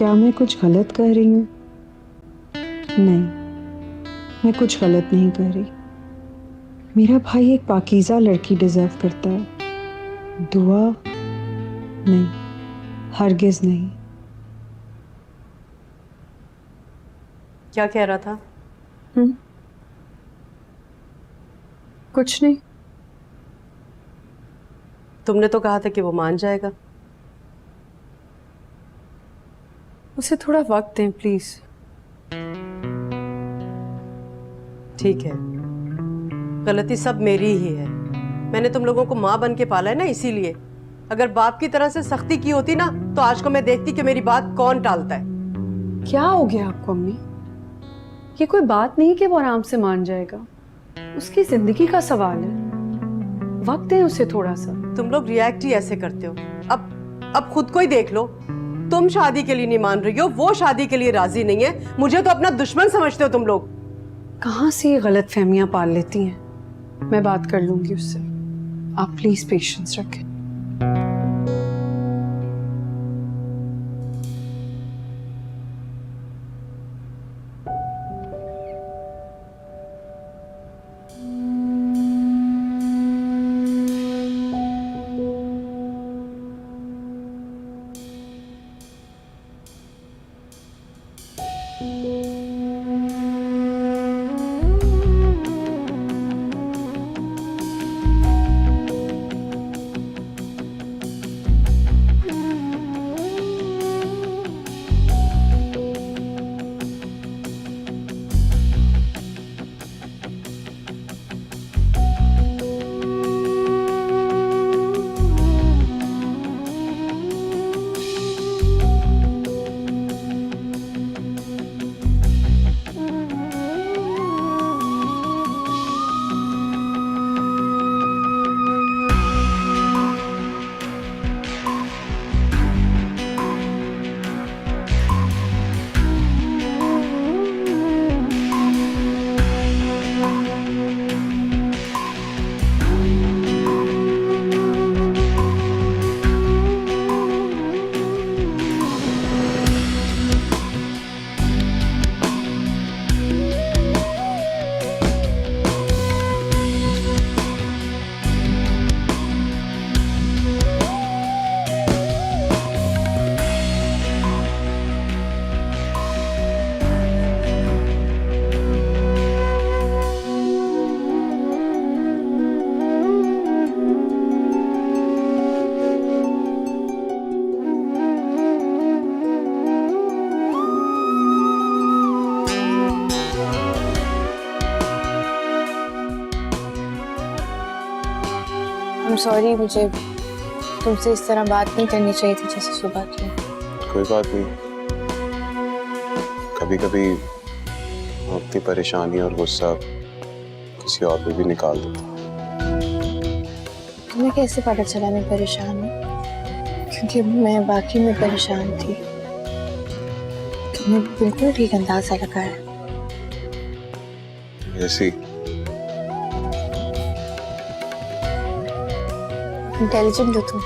क्या मैं कुछ गलत कर रही हूँ? नहीं, मैं कुछ गलत नहीं कर रही। मेरा भाई एक पाकीज़ा लड़की डिजर्व करता है, दुआ नहीं, हरगिज नहीं। क्या कह रहा था? कुछ नहीं। तुमने तो कहा था कि वो मान जाएगा। उसे थोड़ा वक्त दें प्लीज। ठीक है, गलती सब मेरी ही है। मैंने तुम लोगों को माँ बन के पाला है ना, इसीलिए। अगर बाप की तरह से सख्ती की होती ना, तो आज को मैं देखती कि मेरी बात कौन टालता है। क्या हो गया आपको अम्मी? ये कोई बात नहीं कि वो आराम से मान जाएगा। उसकी जिंदगी का सवाल है, वक्त दें उसे थोड़ा सा। तुम लोग रिएक्ट ही ऐसे करते हो। अब खुद को ही देख लो। तुम शादी के लिए नहीं मान रही हो, वो शादी के लिए राजी नहीं है। मुझे तो अपना दुश्मन समझते हो तुम लोग। कहाँ से ये गलत फहमियां पाल लेती हैं? मैं बात कर लूंगी उससे, आप प्लीज पेशेंस रखें। सॉरी, मुझे तुमसे इस तरह बात नहीं करनी चाहिए थी जैसे सुबह की। कोई बात नहीं, कभी कभी अपनी परेशानी और गुस्सा किसी और पे भी निकाल देता। तुम्हें कैसे पता चला मैं परेशान हूँ? क्योंकि मैं बाकी में परेशान थी। तुम्हें बिल्कुल ठीक अंदाजा लगा है। ऐसी इंटेलिजेंट हो तुम।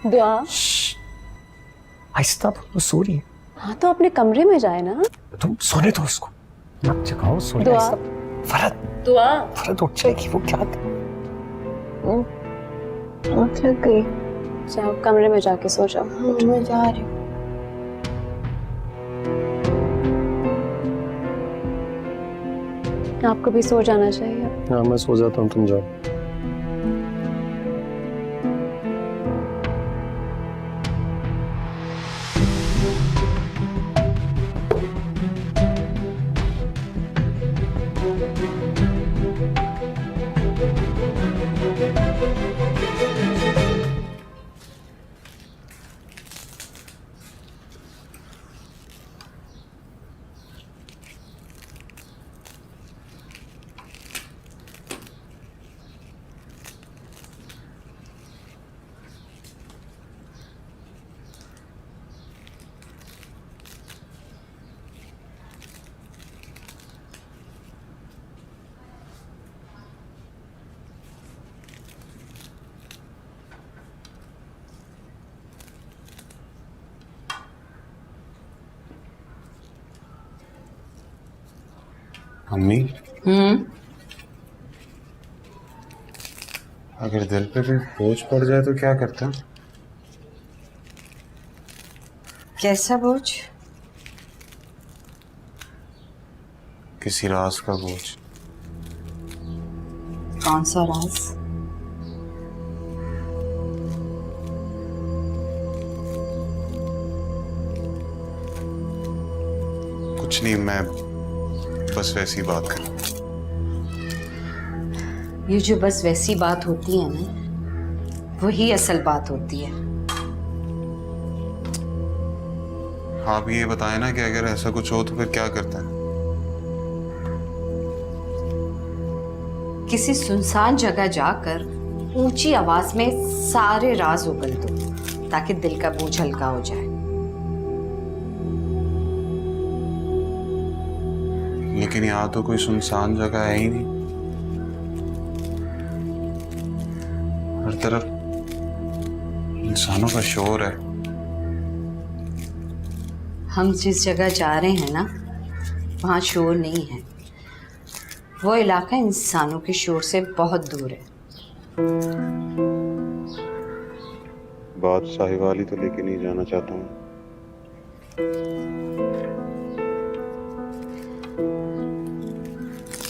दुआ, आहिस्ता बोलो, सो रही है। हाँ तो अपने कमरे में जाए ना। तुम सोने दो उसको, मत जगाओ, सोने। दुआ, फरद, दुआ, फरद उठ जाएगी, वो क्या थक गई। जाओ कमरे में जाके सो जाओ। हाँ, मैं जा रही हूँ। आपको भी सो जाना चाहिए। हाँ, मैं सो जाता हूँ, तुम जाओ। अम्मी, अगर दिल पे भी बोझ पड़ जाए तो क्या करते हैं? कैसा बोझ? किसी राज का बोझ। कौन सा राज? कुछ नहीं, मैं बस वैसी बात कर। ये जो बस वैसी बात होती है ना, वही असल बात होती है। आप ये बताएं ना कि अगर ऐसा कुछ हो तो फिर क्या करते हैं? किसी सुनसान जगह जाकर ऊंची आवाज में सारे राज उगल दो ताकि दिल का बोझ हल्का हो जाए। लेकिन यहाँ तो कोई सुनसान जगह है ही नहीं, हर तरफ इंसानों का शोर है। हम जिस जगह जा रहे हैं ना, वहाँ शोर नहीं है। वो इलाका इंसानों के शोर से बहुत दूर है। बात साहिवाल ही तो लेके नहीं जाना चाहता हूँ।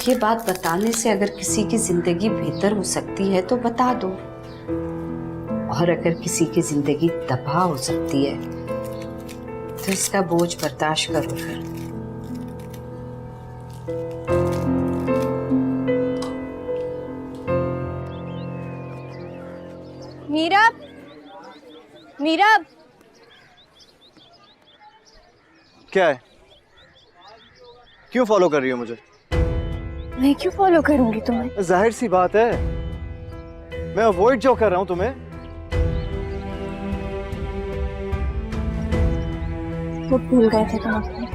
ये बात बताने से अगर किसी की जिंदगी बेहतर हो सकती है तो बता दो, और अगर किसी की जिंदगी तबाह हो सकती है तो इसका बोझ बर्दाश्त करो फिर। मीरा, मीरा, क्या है? क्यों फॉलो कर रही हो मुझे? मैं क्यों फॉलो करूंगी तुम्हें? जाहिर सी बात है, मैं अवॉइड जो कर रहा हूं तुम्हें। वो भूल गए थे तुम अपने।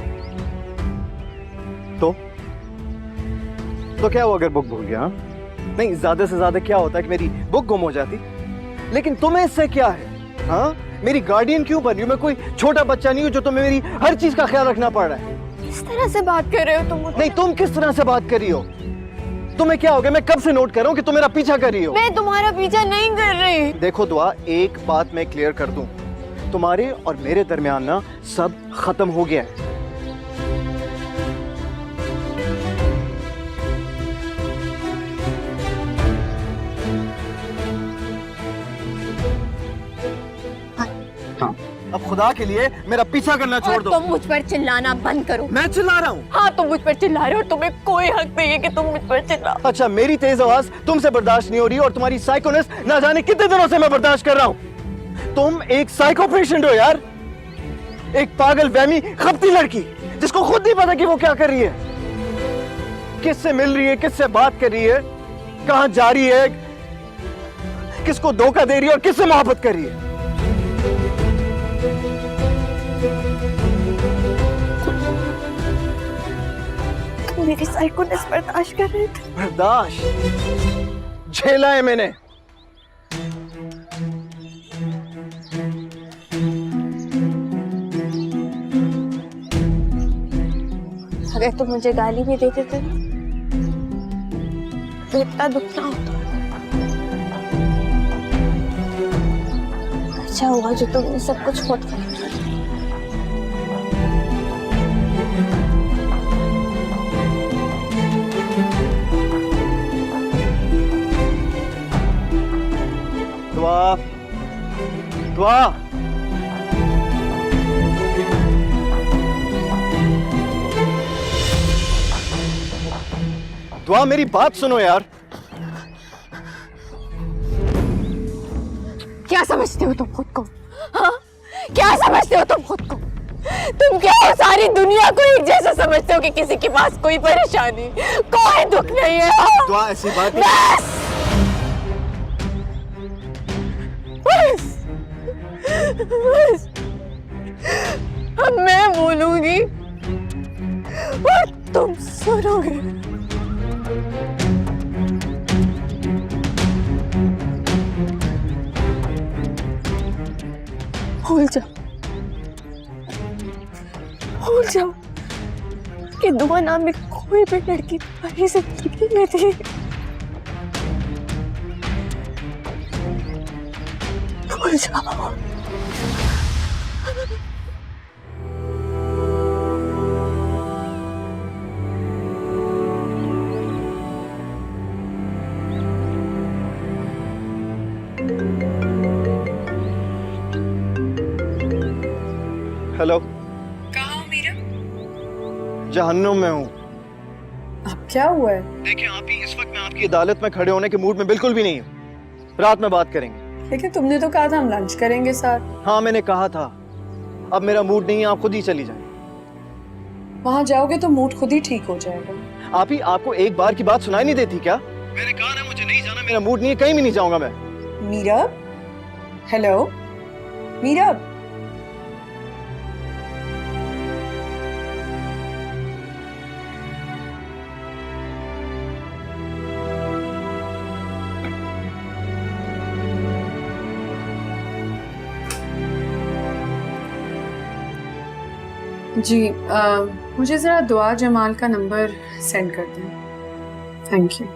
तो क्या हुआ अगर बुक भूल गया? हाँ? नहीं, ज्यादा से ज्यादा क्या होता है कि मेरी बुक गुम हो जाती, लेकिन तुम्हें इससे क्या है? हाँ, मेरी गार्डियन क्यों बन रही हो? मैं कोई छोटा बच्चा नहीं हूँ जो तुम्हें मेरी हर चीज का ख्याल रखना पड़ रहा है। किस तरह से बात कर रहे हो तुम मुझसे? नहीं, तुम किस तरह से बात कर रही हो? तुम्हें क्या हो गया? मैं कब से नोट कर रहा हूँ कि तुम मेरा पीछा कर रही हो। मैं तुम्हारा पीछा नहीं कर रही। देखो दुआ, एक बात मैं क्लियर कर दूं, तुम्हारे और मेरे दरमियान ना सब खत्म हो गया है। हाँ, अब खुदा के लिए मेरा पीछा करना छोड़ दो। तुम मुझ पर चिल्लाना बंद करो। मैं चिल्ला रहा हूँ? हाँ, तुम मुझ पर चिल्ला रहे हो और तुम्हें कोई हक नहीं है कि तुम मुझ पर चिल्लाओ। अच्छा, मेरी तेज आवाज तुमसे बर्दाश्त नहीं हो रही और तुम्हारी साइकोनेस ना जाने कितने दिनों से मैं बर्दाश्त कर रहा हूँ। तुम एक साइको पेशेंट हो यार, एक पागल वहमी खपती लड़की जिसको खुद नहीं पता कि वो क्या कर रही है, किससे मिल रही है, किससे बात कर रही है, कहां जा रही है, किसको धोखा दे रही है और किससे मोहब्बत कर रही है। तुम मेरी साइकोनेस बर्दाश्त कर रहे थे। बर्दाश्त झेला है मैंने। अगर तुम मुझे गाली भी देते थे तो इतना दुख ना होता। अच्छा हुआ जो तुमने सब कुछ खुद किया। दुआ, दुआ, दुआ, मेरी बात सुनो यार। क्या समझते हो तुम खुद को? हाँ, क्या समझते हो तुम खुद को? तुम क्या हो, सारी दुनिया को एक जैसा समझते हो कि किसी के पास कोई परेशानी, कोई दुख नहीं है? हाँ? दुआ, ऐसी बात नहीं। बस बस, अब मैं बोलूंगी और तुम सुनोगे। भूल जाओ, भूल जाओ, कि दुआ नाम में कोई भी लड़की तुम्हारी जिंदगी में थी। भूल जाओ। हेलो, कहाँ हो मीरा? जहन्नुम में हूँ। अब क्या हुआ है? देखिए आप ही, इस वक्त मैं आपकी अदालत में खड़े होने के मूड में बिल्कुल भी नहीं हूँ। रात में बात करेंगे। लेकिन तुमने तो कहा था हम लंच करेंगे साथ। हाँ मैंने कहा था, अब मेरा मूड नहीं है, आप खुद ही चली जाएं। वहाँ जाओगे तो मूड खुद ही ठीक हो जाएगा। आप ही, आपको एक बार की बात सुनाई नहीं देती क्या? मैंने कहा ना मुझे नहीं जाना, मेरा मूड नहीं है, कहीं भी नहीं जाऊंगा मैं। मीरा, हेलो मीरा। जी मुझे ज़रा दुआ जमाल का नंबर सेंड कर दें। Thank you.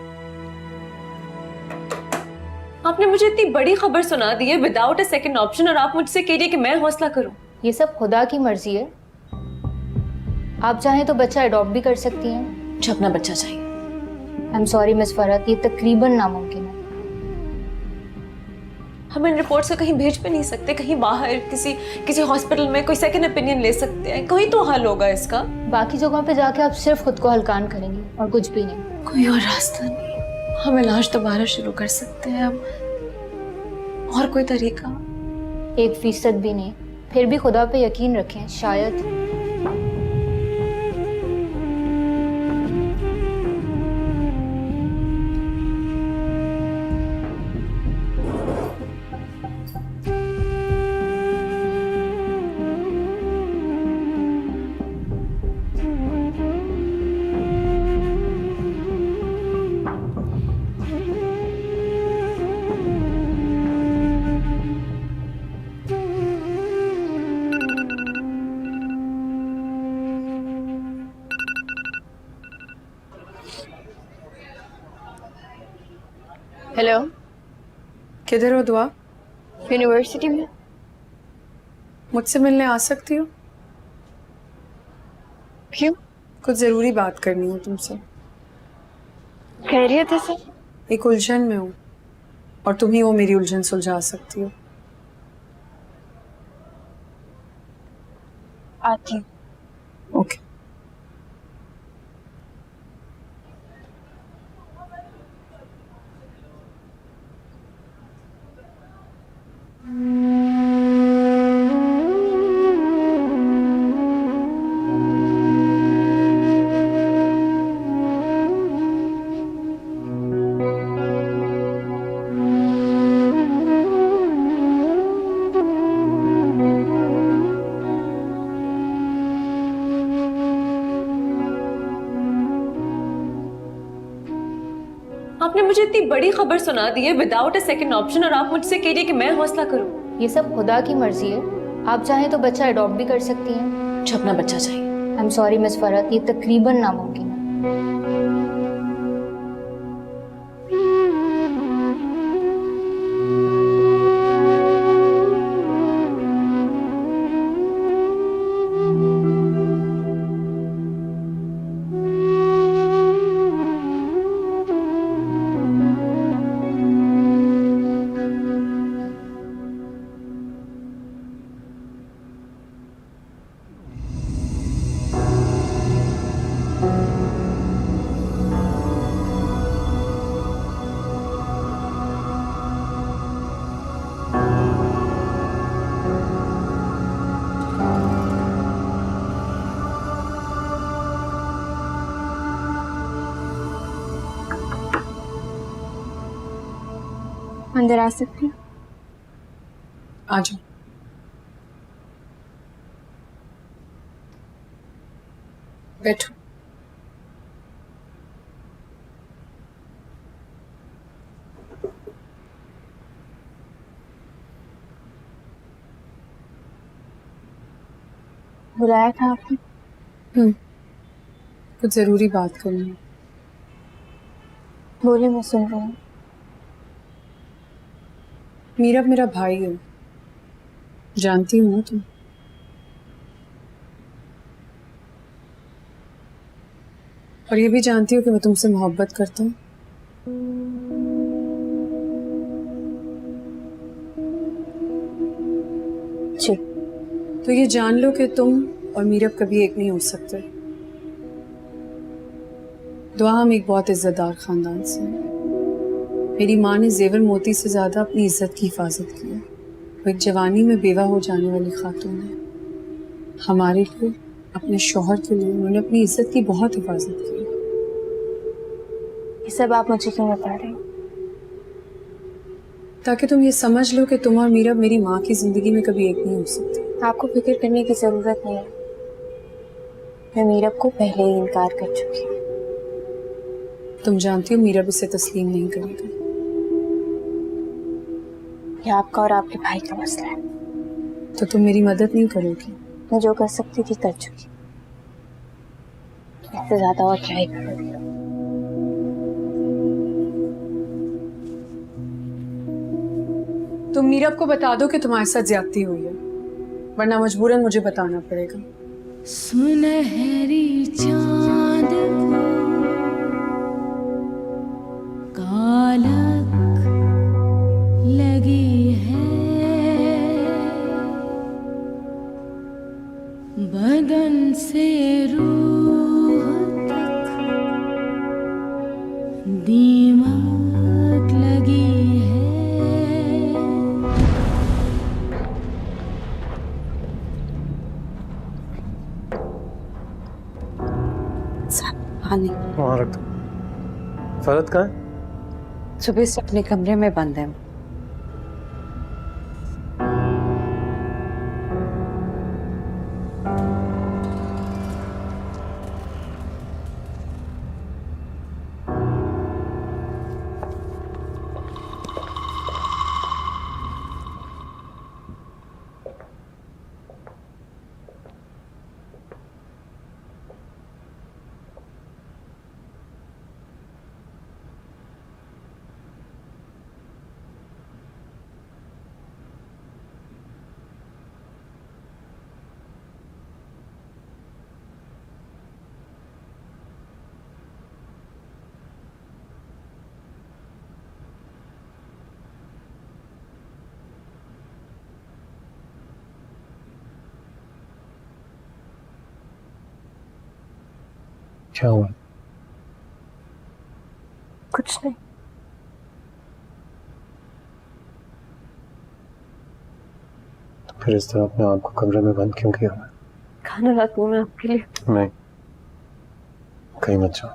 आपने मुझे इतनी बड़ी खबर सुना दी है विदाउट अ सेकंड ऑप्शन, और आप मुझसे कह रही है कि मैं हौसला करूं। ये सब खुदा की मर्जी है। आप चाहें तो बच्चा अडॉप्ट भी कर सकती हैं। मुझे अपना बच्चा चाहिए। I am sorry miss Farhat, ये तकरीबन नामुमकिन है। हम इन रिपोर्ट्स को कहीं भेज भी नहीं सकते, कहीं बाहर किसी हॉस्पिटल में कोई सेकंड ओपिनियन ले सकते हैं, कोई तो हल होगा इसका। बाकी जगहों पे जाके आप सिर्फ खुद को हलकान करेंगी और कुछ भी नहीं। कोई और रास्ता नहीं। हम इलाज दोबारा शुरू कर सकते हैं अब, और कोई तरीका? 1% भी नहीं। फिर भी खुदा पे यकीन रखें, शायद। हेलो, किधर हो दुआ? यूनिवर्सिटी में। मुझसे मिलने आ सकती हो? क्यों? कुछ ज़रूरी बात करनी है तुमसे। खैरियत है सर? एक उलझन में हूँ और तुम ही वो मेरी उलझन सुलझा सकती हो। आती हूँ। ओके। आपने मुझे इतनी बड़ी खबर सुना दी है विदाउट अ सेकंड ऑप्शन, और आप मुझसे कह रही है कि मैं हौसला करूं। ये सब खुदा की मर्जी है। आप चाहें तो बच्चा अडॉप्ट भी कर सकती हैं। मुझे अपना बच्चा चाहिए। I am sorry miss Farhat, ये तकरीबन नामुमकिन है। अंदर आ सकती हूँ? आ जाओ। बैठो। बुलाया था आपने? कुछ जरूरी बात करनी है। बोलिए, मैं सुन रही हूँ। मीरब मेरा भाई है, जानती हूँ ना तुम। और ये भी जानती हो कि मैं तुमसे मोहब्बत करता हूँ। जी। तो ये जान लो कि तुम और मीरब कभी एक नहीं हो सकते। दुआ हम एक बहुत इज्जतदार खानदान से हैं। मेरी माँ ने जेवर मोती से ज्यादा अपनी इज्जत की हिफाजत की है। वो एक जवानी में बेवा हो जाने वाली खातून है। हमारे लिए, अपने शौहर के लिए उन्होंने अपनी इज्जत की बहुत हिफाजत की है। ये सब आप मुझे क्यों बता रहे हो? ताकि तुम ये समझ लो कि तुम और मीरब मेरी माँ की जिंदगी में कभी एक नहीं हो सकते। आपको फिक्र करने की जरूरत नहीं है। मैं मीरब को पहले ही इनकार कर चुकी हूँ। तुम जानती हो मीरब इसे तस्लीम नहीं करेगा। ये आपका और आपके भाई का मसला है। तो तुम मेरी मदद नहीं करोगी? मैं जो कर सकती थी कर चुकी। इससे ज्यादा और क्या ही करोगी? तुम मीरब को बता दो कि तुम्हारे साथ ज्यादती हुई है, वरना मजबूरन मुझे बताना पड़ेगा। सुनहरी चांद को कालक लगी है, बदन से रूह तक दीमक लगी है। पानी वहाँ रख दो। फरहत कहाँ है? सुबह से अपने कमरे में बंद है। क्या हुआ? कुछ नहीं। तो फिर इस तरह अपने आप को कमरे में बंद क्यों किया? खाना लाती हूँ मैं आपके लिए। नहीं, कहीं मत जाओ।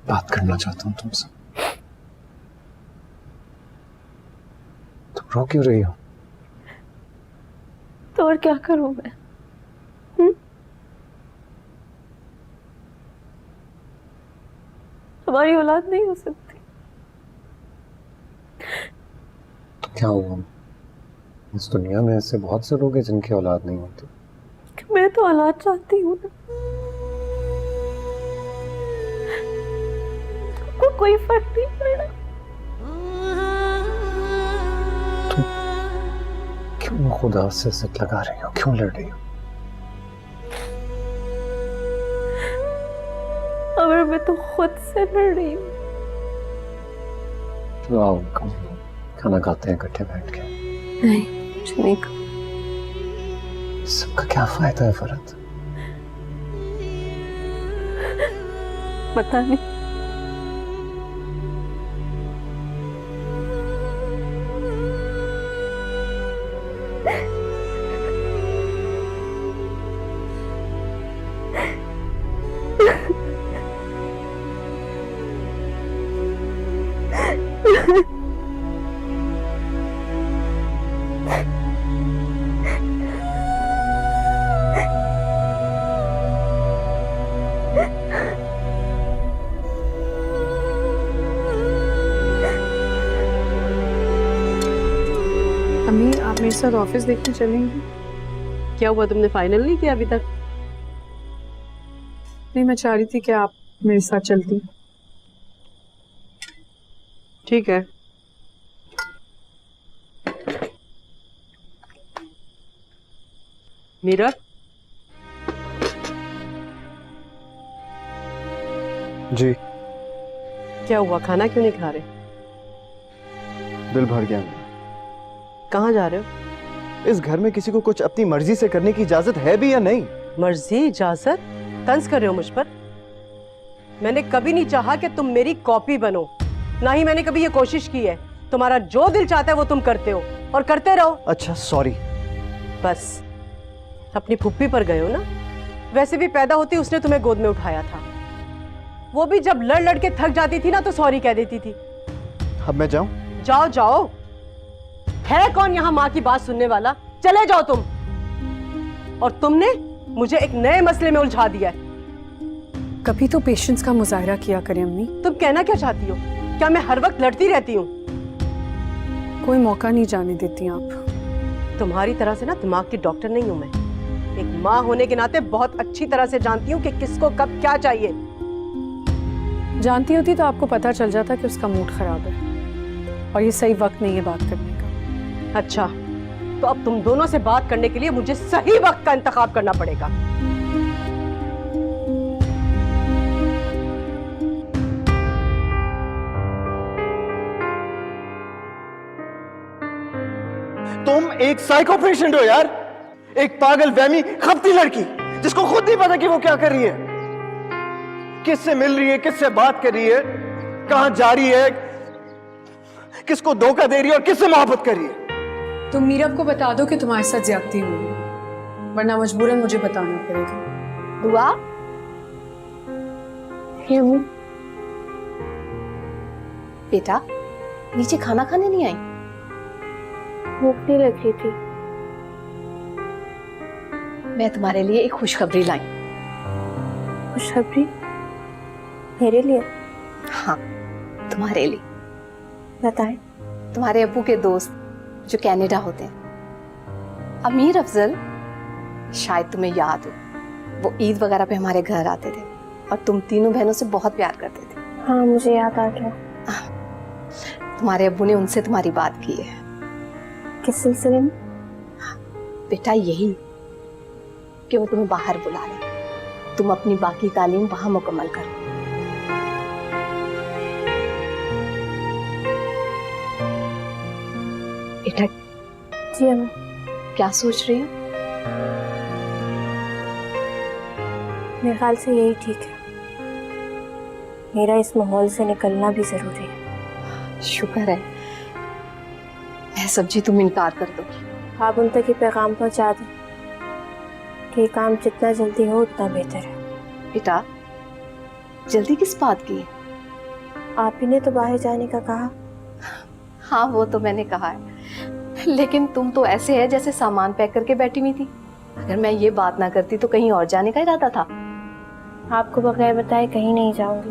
बात करना चाहता हूँ तुमसे। तुम रो क्यों रही हो? तो और क्या करूँ मैं? हमारी औलाद नहीं हो सकती। तो क्या हुआ? इस दुनिया में ऐसे बहुत से लोग हैं जिनकी औलाद नहीं होती। मैं तो औलाद चाहती हूँ ना। को कोई फर्क नहीं पड़ा। तुम क्यों खुदा से जिद लगा रही हो? क्यों लड़ रही हो? अगर मैं तो खुद से लड़ रही हूँ। तो आओ खाना खाते हैं इकट्ठे बैठ के। नहीं, कुछ नहीं। सबका क्या फायदा है फरहत? पता नहीं। अम्मी, आप मेरे साथ ऑफिस देखने चलेंगी? क्या हुआ, तुमने फाइनल नहीं किया अभी तक? नहीं, मैं चाह रही थी कि आप मेरे साथ चलती। ठीक है। मीरा, जी। क्या हुआ? खाना क्यों नहीं खा रहे? दिल भर गया मेरा। कहाँ जा रहे हो? इस घर में किसी को कुछ अपनी मर्जी से करने की इजाजत है भी या नहीं? मर्जी, इजाजत? तंज कर रहे हो मुझ पर? मैंने कभी नहीं चाहा कि तुम मेरी कॉपी बनो, ना ही मैंने कभी ये कोशिश की है। तुम्हारा जो दिल चाहता है वो तुम करते हो और करते रहो। अच्छा, सॉरी। बस अपनी फुप्पी पर गए हो ना? वैसे भी पैदा होती उसने तुम्हें गोद में उठाया था, वो भी जब लड़ लड़ के थक जाती थी ना तो सॉरी कह देती थी। अब मैं जाऊं? जाओ जाओ, है कौन यहाँ माँ की बात सुनने वाला? चले जाओ तुम। और तुमने मुझे एक नए मसले में उलझा दिया है। कभी तो पेशेंस का मुजाहरा किया करें अम्मी। तुम कहना क्या चाहती हो? क्या मैं हर वक्त लड़ती रहती हूँ? कोई मौका नहीं जाने देती आप। तुम्हारी तरह से ना दिमाग की डॉक्टर नहीं हूँ मैं। एक माँ होने के नाते बहुत अच्छी तरह से जानती हूँ कि किसको कब क्या चाहिए। जानती होती तो आपको पता चल जाता कि उसका मूड खराब है और ये सही वक्त नहीं है बात करने का। अच्छा, तो अब तुम दोनों से बात करने के लिए मुझे सही वक्त का इंतखाब करना पड़ेगा। तुम एक साइको पेशेंट हो यार, एक पागल वहमी खपती लड़की जिसको खुद नहीं पता कि वो क्या कर रही है, किससे मिल रही है, किससे बात कर रही है, कहां जा रही है, किसको धोखा दे रही है और किससे मोहब्बत कर रही है। तुम मीरब को बता दो कि तुम्हारे साथ ज्यादती हुई है, वरना मजबूरन मुझे बताना पड़ेगा। दुआ, बेटा नीचे खाना खाने नहीं आई? भूख नहीं लग रही थी। मैं तुम्हारे लिए एक खुशखबरी लाई। खुशखबरी? मेरे लिए? हाँ, तुम्हारे लिए। बताएं। तुम्हारे अब्बू के दोस्त जो कनाडा होते हैं, अमीर अफजल, शायद तुम्हें याद हो, वो ईद वगैरह पे हमारे घर आते थे और तुम तीनों बहनों से बहुत प्यार करते थे। हाँ, मुझे याद आ गया। तुम्हारे अब्बू ने उनसे तुम्हारी बात की है। किस सिलसिले में? बेटा यही कि वो तुम्हें बाहर बुला ले, तुम अपनी बाकी तालीम वहां मुकम्मल करो। बेटा जी अम्मा। क्या सोच रही हो? मेरे ख्याल से यही ठीक है। मेरा इस माहौल से निकलना भी जरूरी है। शुक्र है, मैं सब्जी तुम इनकार कर दो। आप उन तक ये पैगाम पहुंचा दें कि ये काम जितना जल्दी हो उतना बेहतर है। बेटा जल्दी किस बात की? आप ही ने तो बाहर जाने का कहा। हाँ वो तो मैंने कहा है, लेकिन तुम तो ऐसे है जैसे सामान पैक करके बैठी हुई थी। अगर मैं ये बात ना करती तो कहीं और जाने का इरादा था। आपको बगैर बताए कहीं नहीं जाऊंगी।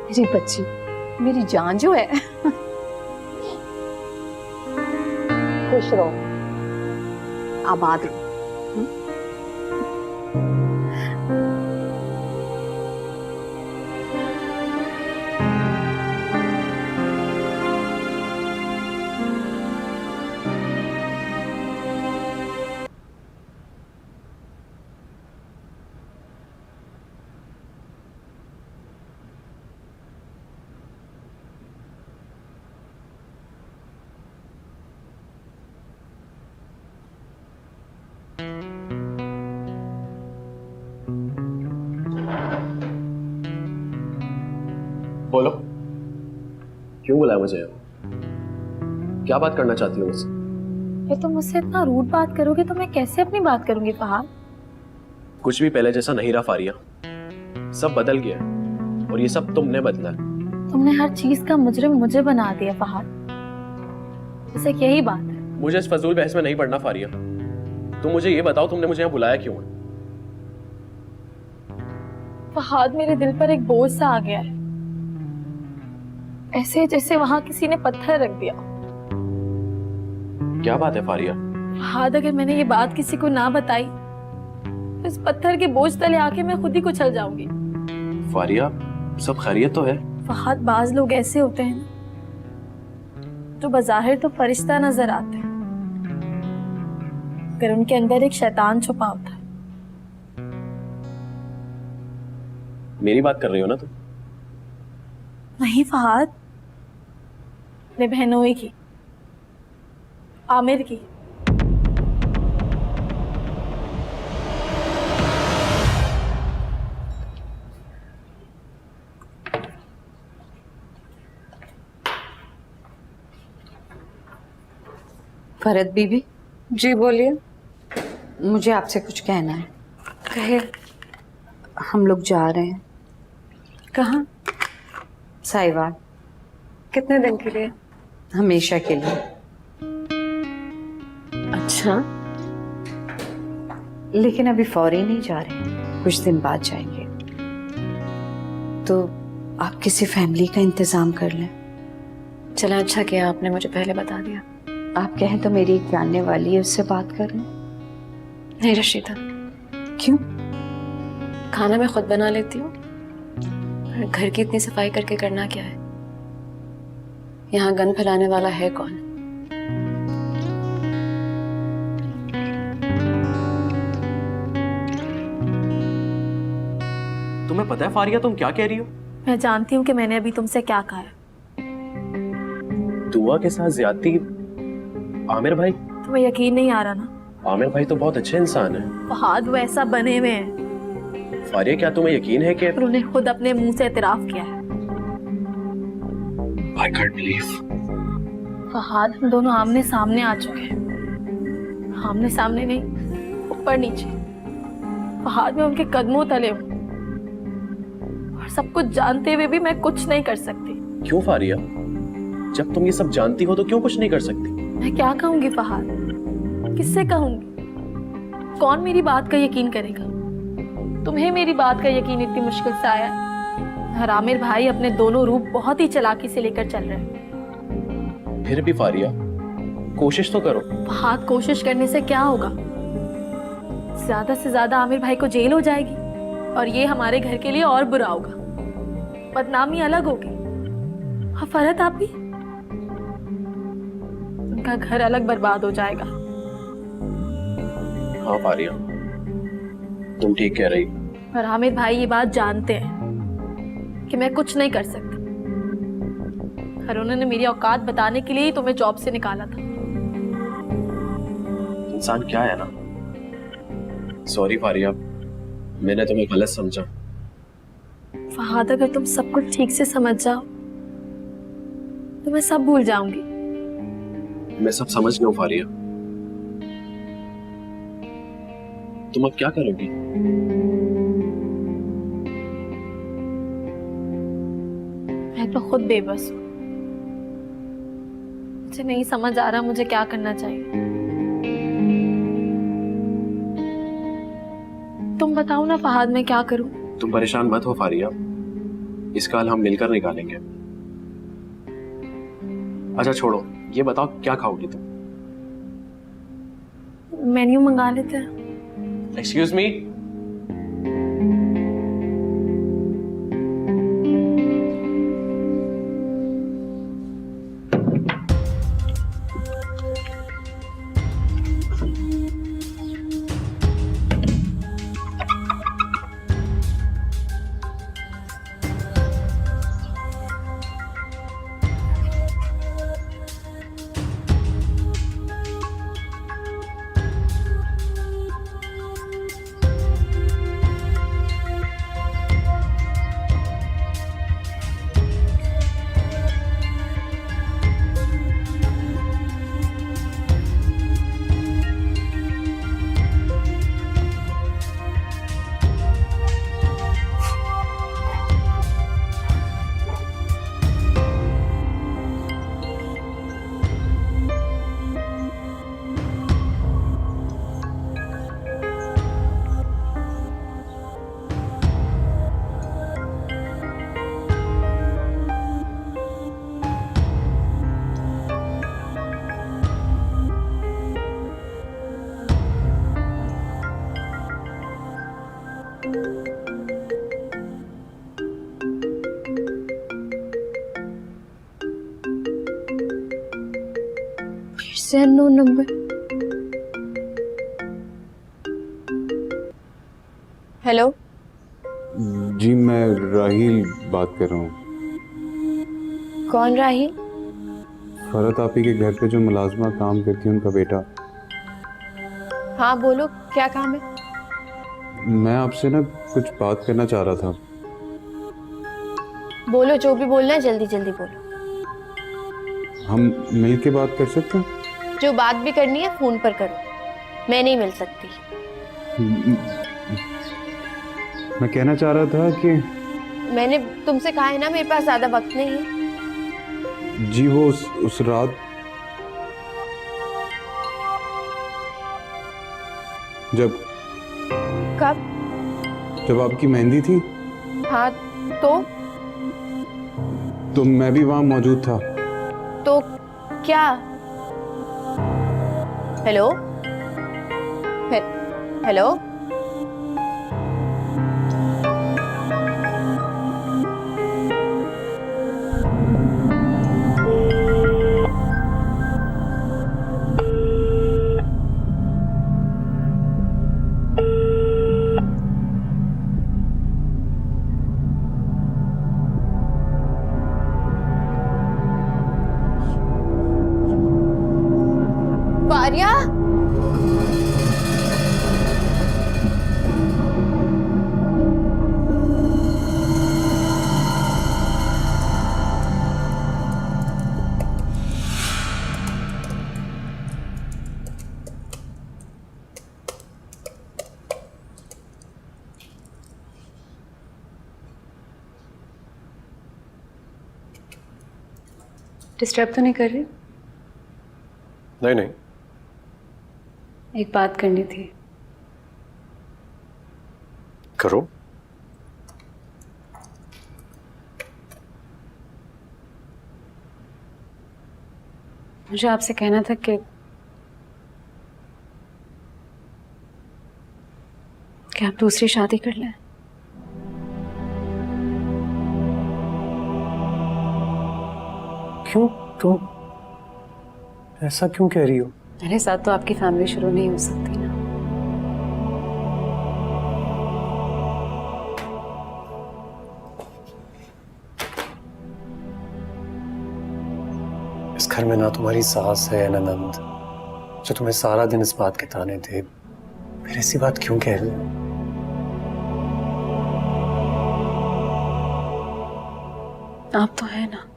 मेरी बच्ची, मेरी जान जो है। खुश रहो, आबाद रहो। बोलो, क्यों बुलाया मुझे? क्या बात करना चाहती हो मुझसे? ये तुम मुझसे इतना रूड बात करोगे तो मैं कैसे अपनी बात करूंगी फहाद? कुछ भी पहले जैसा नहीं रहा फारिया, सब बदल गया और ये सब तुमने बदला। तुमने हर चीज का मुजरिम मुझे बना दिया फहाद, बस एक यही बात है। मुझे इस फजूल बहस में नहीं पड़ना फारिया। तुम मुझे ये बताओ, तुमने मुझे यहाँ बुलाया क्यों है? फहाद मेरे दिल पर एक बोझ सा आ गया है, ऐसे जैसे वहां किसी ने पत्थर रख दिया। क्या बात है फारिया? फहाद अगर मैंने ये बात किसी को ना बताई तो इस पत्थर के बोझ तले आके मैं खुद ही कुचल जाऊंगी। फारिया, सब खैरियत तो है? फहद, बाज लोग ऐसे होते हैं ना, जो बज़ाहिर तो फरिश्ता नजर आते हैं, मगर उनके अंदर एक शैतान छुपा होता है। मेरी बात कर रही हो ना तुम? नहीं फहद, अपने बहनोई की, आमिर की। फरहत बीबी, जी बोलिए। मुझे आपसे कुछ कहना है। कहे। हम लोग जा रहे हैं कहाँ? साहिवाल, कितने दिन के लिए? हमेशा के लिए। अच्छा, लेकिन अभी फौरी नहीं जा रहे, कुछ दिन बाद जाएंगे। तो आप किसी फैमिली का इंतजाम कर लें। चला अच्छा किया आपने मुझे पहले बता दिया। आप कहें तो मेरी एक जानने वाली है, उससे बात कर लें। नहीं रशीदा, क्यों? खाना मैं खुद बना लेती हूँ, घर की इतनी सफाई करके करना क्या है? यहाँ गंद फैलाने वाला है कौन? तुम्हें पता है फारिया तुम क्या कह रही हो? मैं जानती हूँ कि मैंने अभी तुमसे क्या कहा है। दुआ के साथ ज्यादती? आमिर भाई? तुम्हें यकीन नहीं आ रहा ना? आमिर भाई तो बहुत अच्छे इंसान है। फहद वो ऐसा बने हुए हैं, फारिया क्या तुम्हें यकीन है कि? पर उन्हें खुद अपने मुंह से एतराफ किया है। I can't believe। फहद, हम दोनों आमने सामने आ चुके हैं। आमने सामने नहीं, ऊपर नीचे। फहद, मैं उनके कदमों तले हूँ, और सब कुछ जानते हुए भी मैं कुछ नहीं कर सकती। क्यों फारिया? जब तुम ये सब जानती हो तो क्यों कुछ नहीं कर सकती? मैं क्या कहूंगी फहद, किससे कहूंगी? कौन मेरी बात का यकीन करेगा? तुम्हें मेरी बात का यकीन इतनी मुश्किल से आया है। और आमिर भाई अपने दोनों रूप बहुत ही चालाकी से लेकर चल रहे हैं। फिर भी फारिया, कोशिश तो करो। फहद, कोशिश करने से क्या होगा? ज्यादा से ज्यादा आमिर भाई को जेल हो जाएगी, और ये हमारे घर के लिए और बुरा होगा। बदनामी अलग होगी। हाँ फरहत, आप भी? उनका घर अलग बर्बाद हो जाएगा। हाँ फारिया, तुम ठीक कह रही। और आमिर भाई ये बात जानते हैं कि मैं कुछ नहीं कर सकती, और उन्होंने मेरी औकात बताने के लिए ही तुम्हें जॉब से निकाला था। इंसान क्या है ना। सॉरी फारिया, मैंने तुम्हें गलत समझा। फहद, अगर तुम सब कुछ ठीक से समझ जाओ तो मैं सब भूल जाऊंगी। मैं सब समझ गया हूँ फारिया। तुम अब क्या करोगी? मैं तो खुद बेबस हूँ। मुझे नहीं समझ आ रहा मुझे क्या करना चाहिए। तुम बताओ ना फहद, मैं क्या करूं? तुम परेशान मत हो फारिया, इसका हल हम मिलकर निकालेंगे। अच्छा छोड़ो, ये बताओ क्या खाओगी तुम? मेन्यू मंगा लेते हैं। Excuse me. फिर से अननोन नंबर। हेलो, जी मैं राहिल बात कर रहा हूँ। कौन राहिल? फरहत आपी के घर पे जो मुलाजमा काम करती है उनका बेटा। हाँ बोलो, क्या काम है? मैं आपसे ना कुछ बात करना चाह रहा था। बोलो, जो भी बोलना है जल्दी जल्दी बोलो। हम मिल के बात कर सकते हैं? जो बात भी करनी है फोन पर करो, मैं नहीं मिल सकती। मैं कहना चाह रहा था कि मैंने तुमसे कहा है ना, मेरे पास ज्यादा वक्त नहीं है। जी वो उस रात कब? जब आपकी मेहंदी थी हाँ तो मैं भी वहां मौजूद था। तो क्या? Hello hello, Arya? डिस्टर्ब तो नहीं कर रही? नहीं नहीं, एक बात करनी थी। करो। मुझे आपसे कहना था कि आप दूसरी शादी कर लें। क्यों? तुम ऐसा क्यों कह रही हो? मेरे साथ तो आपकी फैमिली शुरू नहीं हो सकती ना। इस घर में ना तुम्हारी सास है ना ननद, जो तुम्हें सारा दिन इस बात के ताने थे। फिर ऐसी बात क्यों कह रही हो? आप तो है ना।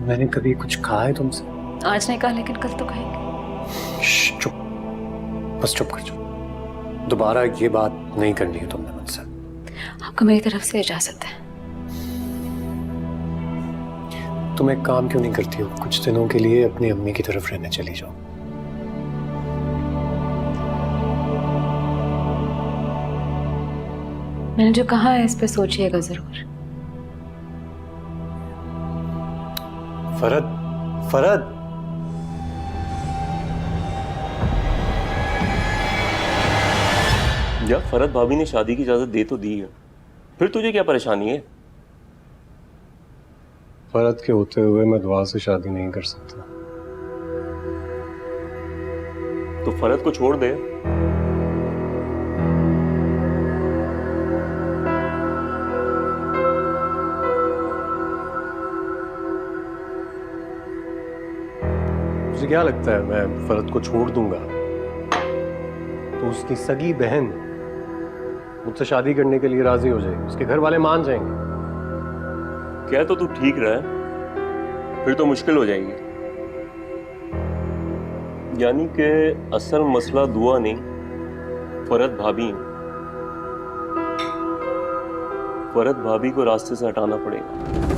मैंने कभी कुछ कहा है तुमसे? आज नहीं कहा, लेकिन कल तो कहेंगे। चुप, बस चुप कर जाओ। दोबारा ये बात नहीं करनी है तुमने मुझसे। आपको मेरी तरफ से इजाजत है। तुम एक काम क्यों नहीं करती हो? कुछ दिनों के लिए अपनी अम्मी की तरफ रहने चली जाओ। मैंने जो कहा है इस पे सोचिएगा जरूर। फरहत, फरहत, या फरहत भाभी ने शादी की इजाजत दे तो दी है, फिर तुझे क्या परेशानी है? फरहत के होते हुए मैं दुआ से शादी नहीं कर सकता। तो फरहत को छोड़ दे। मुझे क्या लगता है मैं फरहत को छोड़ दूंगा तो उसकी सगी बहन मुझसे शादी करने के लिए राजी हो जाएगी, उसके घर वाले मान जाएंगे। क्या तो तू ठीक रहा, फिर तो मुश्किल हो जाएगी। यानी कि असल मसला दुआ नहीं, फरहत भाभी है। फरहत भाभी को रास्ते से हटाना पड़ेगा।